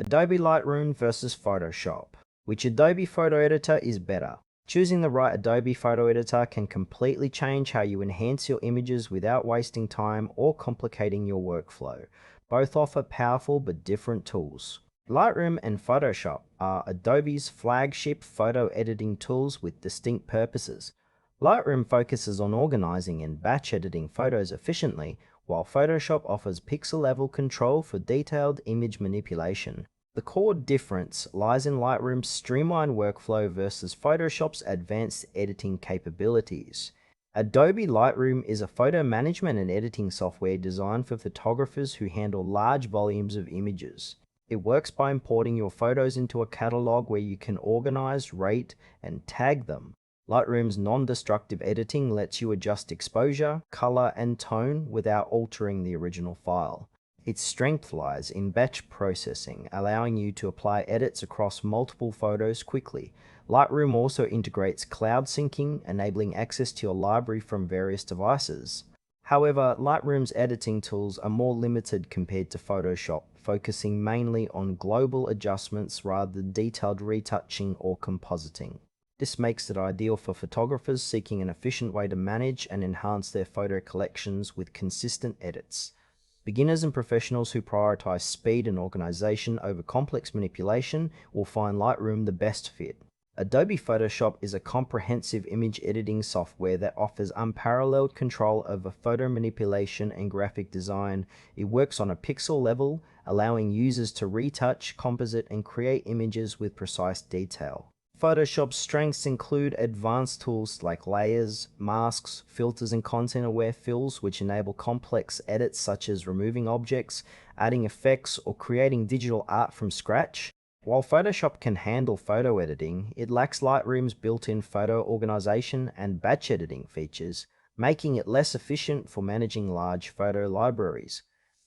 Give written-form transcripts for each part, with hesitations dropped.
Adobe Lightroom versus Photoshop. Which Adobe photo editor is better? Choosing the right Adobe photo editor can completely change how you enhance your images without wasting time or complicating your workflow. Both offer powerful but different tools. Lightroom and Photoshop are Adobe's flagship photo editing tools with distinct purposes. Lightroom focuses on organizing and batch editing photos efficiently, while Photoshop offers pixel-level control for detailed image manipulation. The core difference lies in Lightroom's streamlined workflow versus Photoshop's advanced editing capabilities. Adobe Lightroom is a photo management and editing software designed for photographers who handle large volumes of images. It works by importing your photos into a catalog where you can organize, rate, and tag them. Lightroom's non-destructive editing lets you adjust exposure, color, and tone without altering the original file. Its strength lies in batch processing, allowing you to apply edits across multiple photos quickly. Lightroom also integrates cloud syncing, enabling access to your library from various devices. However, Lightroom's editing tools are more limited compared to Photoshop, focusing mainly on global adjustments rather than detailed retouching or compositing. This makes it ideal for photographers seeking an efficient way to manage and enhance their photo collections with consistent edits. Beginners and professionals who prioritize speed and organization over complex manipulation will find Lightroom the best fit. Adobe Photoshop is a comprehensive image editing software that offers unparalleled control over photo manipulation and graphic design. It works on a pixel level, allowing users to retouch, composite, and create images with precise detail. Photoshop's strengths include advanced tools like layers, masks, filters, and content-aware fills, which enable complex edits such as removing objects, adding effects, or creating digital art from scratch. While Photoshop can handle photo editing, it lacks Lightroom's built-in photo organization and batch editing features, making it less efficient for managing large photo libraries.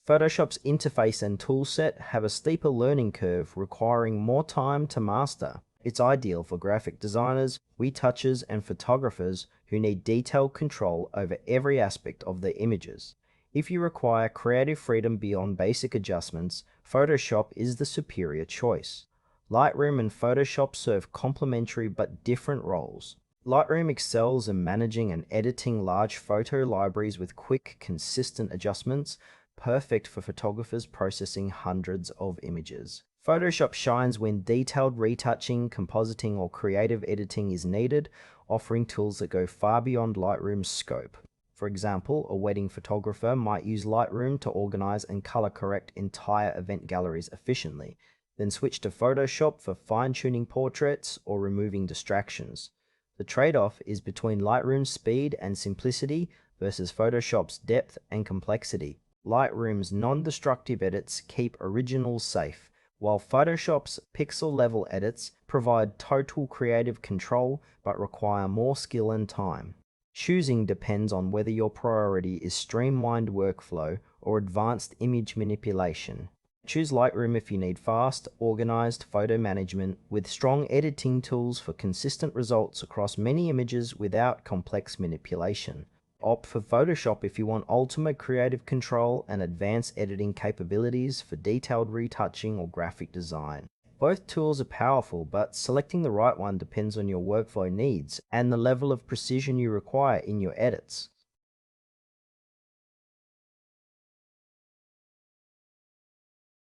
Photoshop's interface and toolset have a steeper learning curve, requiring more time to master. It's ideal for graphic designers, retouchers, and photographers who need detailed control over every aspect of their images. If you require creative freedom beyond basic adjustments, Photoshop is the superior choice. Lightroom and Photoshop serve complementary but different roles. Lightroom excels in managing and editing large photo libraries with quick, consistent adjustments, perfect for photographers processing hundreds of images. Photoshop shines when detailed retouching, compositing, or creative editing is needed, offering tools that go far beyond Lightroom's scope. For example, a wedding photographer might use Lightroom to organize and color correct entire event galleries efficiently, then switch to Photoshop for fine-tuning portraits or removing distractions. The trade-off is between Lightroom's speed and simplicity versus Photoshop's depth and complexity. Lightroom's non-destructive edits keep originals safe, while Photoshop's pixel-level edits provide total creative control but require more skill and time. Choosing depends on whether your priority is streamlined workflow or advanced image manipulation. Choose Lightroom if you need fast, organized photo management with strong editing tools for consistent results across many images without complex manipulation. Opt for Photoshop if you want ultimate creative control and advanced editing capabilities for detailed retouching or graphic design. Both tools are powerful, but selecting the right one depends on your workflow needs and the level of precision you require in your edits.